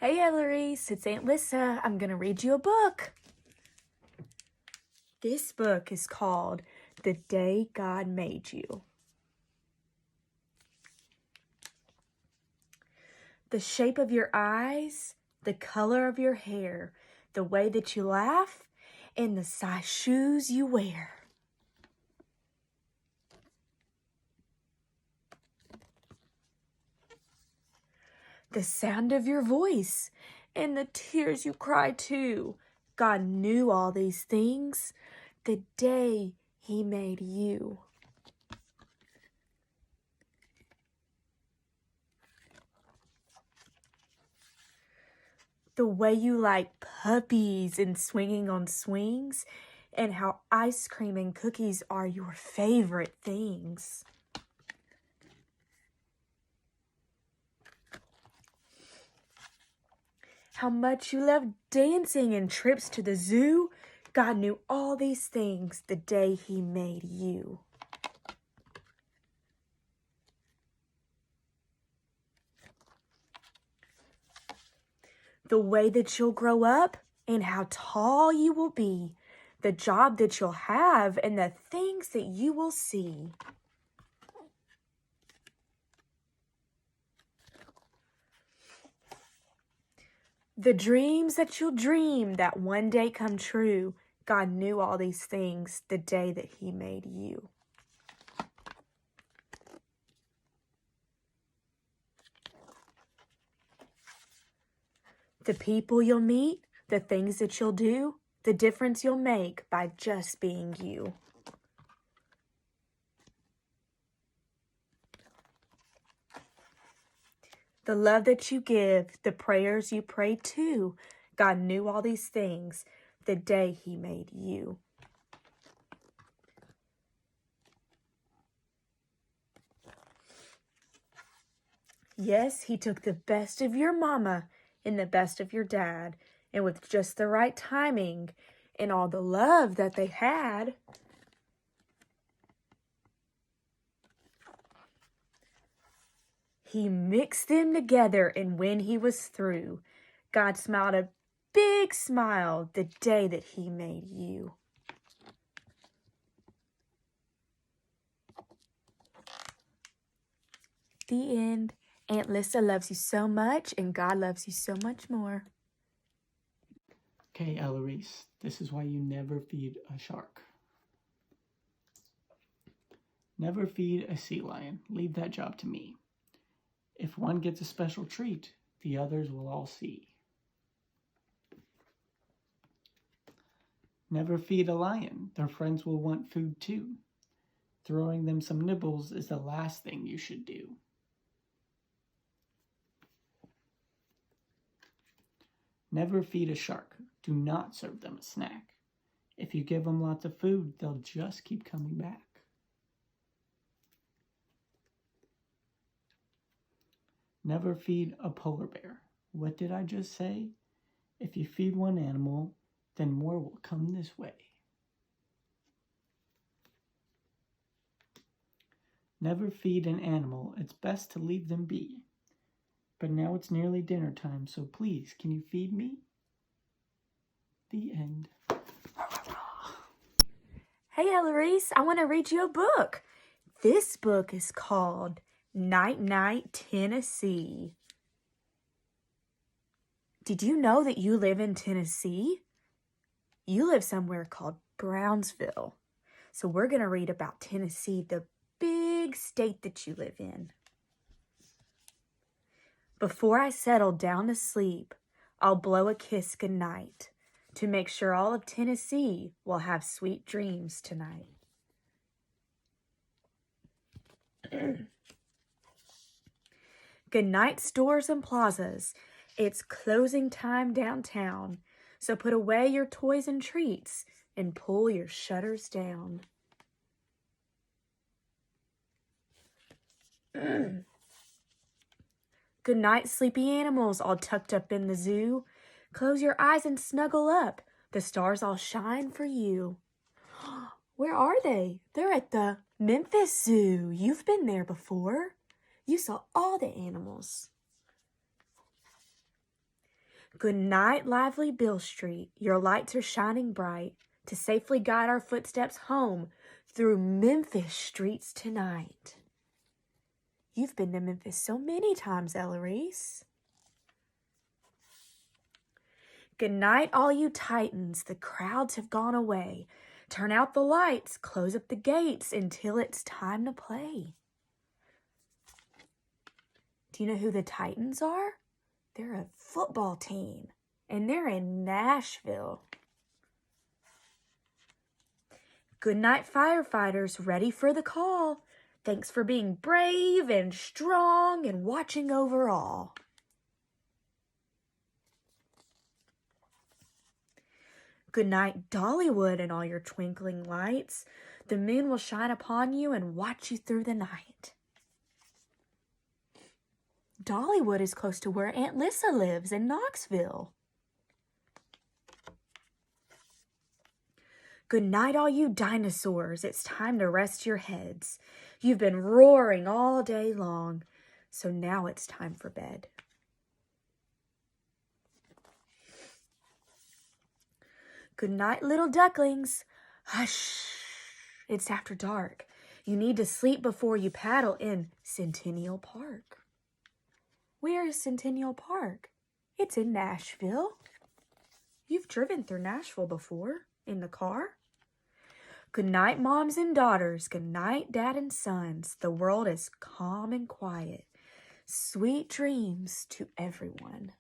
Hey Ellery's, it's Aunt Lyssa. I'm going to read you a book. This book is called The Day God Made You. The shape of your eyes, the color of your hair, the way that you laugh, and the size shoes you wear. The sound of your voice and the tears you cry too. God knew all these things the day He made you. The way you like puppies and swinging on swings, and how ice cream and cookies are your favorite things. How much you love dancing and trips to the zoo. God knew all these things the day He made you. The way that you'll grow up and how tall you will be. The job that you'll have and the things that you will see. The dreams that you'll dream that one day come true. God knew all these things the day that He made you. The people you'll meet, the things that you'll do, the difference you'll make by just being you. The love that you give, the prayers you pray too. God knew all these things the day He made you. Yes, He took the best of your mama and the best of your dad, and with just the right timing and all the love that they had, He mixed them together, and when He was through, God smiled a big smile the day that He made you. The end. Aunt Lyssa loves you so much, and God loves you so much more. Okay, Ellery's, this is why you never feed a shark. Never feed a sea lion. Leave that job to me. If one gets a special treat, the others will all see. Never feed a lion. Their friends will want food too. Throwing them some nibbles is the last thing you should do. Never feed a shark. Do not serve them a snack. If you give them lots of food, they'll just keep coming back. Never feed a polar bear. What did I just say? If you feed one animal, then more will come this way. Never feed an animal. It's best to leave them be. But now it's nearly dinner time, so please, can you feed me? The end. Hey Ellery's, I want to read you a book. This book is called Night Night, Tennessee. Did you know that you live in Tennessee? You live somewhere called Brownsville. So we're going to read about Tennessee, the big state that you live in. Before I settle down to sleep, I'll blow a kiss goodnight to make sure all of Tennessee will have sweet dreams tonight. Good night, stores and plazas. It's closing time downtown, so put away your toys and treats and pull your shutters down. Good night, sleepy animals all tucked up in the zoo. Close your eyes and snuggle up. The stars all shine for you. Where are they? They're at the Memphis Zoo. You've been there before. You saw all the animals. Good night, lively Bill Street. Your lights are shining bright to safely guide our footsteps home through Memphis streets tonight. You've been to Memphis so many times, Eloise. Good night, all you Titans. The crowds have gone away. Turn out the lights, close up the gates until it's time to play. Do you know who the Titans are? They're a football team, and they're in Nashville. Good night, firefighters, ready for the call. Thanks for being brave and strong and watching over all. Good night, Dollywood, and all your twinkling lights. The moon will shine upon you and watch you through the night. Dollywood is close to where Aunt Lyssa lives in Knoxville. Good night, all you dinosaurs. It's time to rest your heads. You've been roaring all day long, so now it's time for bed. Good night, little ducklings. Hush, it's after dark. You need to sleep before you paddle in Centennial Park. Where is Centennial Park? It's in Nashville. You've driven through Nashville before, in the car. Good night, moms and daughters. Good night, dad and sons. The world is calm and quiet. Sweet dreams to everyone.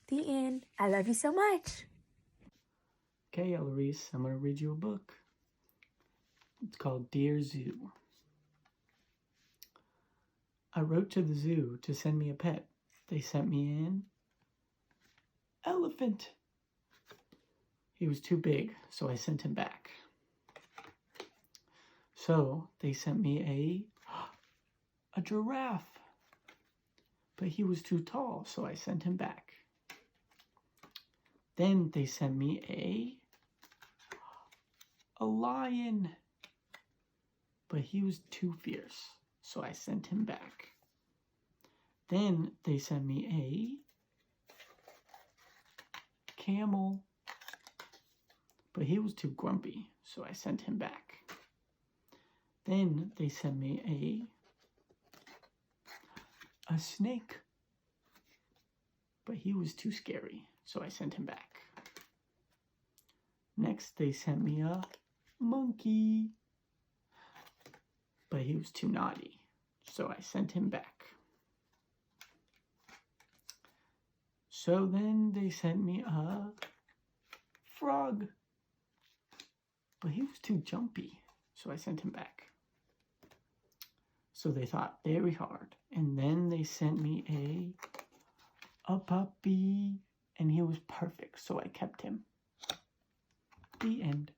The end. I love you so much. Okay, Eloise, I'm going to read you a book. It's called Dear Zoo. I wrote to the zoo to send me a pet. They sent me an elephant. He was too big, so I sent him back. So they sent me a giraffe. But he was too tall, so I sent him back. Then they sent me a lion. But he was too fierce, so I sent him back. Then they sent me a camel. But he was too grumpy, so I sent him back. Then they sent me a snake. But he was too scary, so I sent him back. Next, they sent me a monkey. But he was too naughty, so I sent him back. So then they sent me a frog. But he was too jumpy, so I sent him back. So they thought very hard. And then they sent me a puppy. And he was perfect, so I kept him. The end.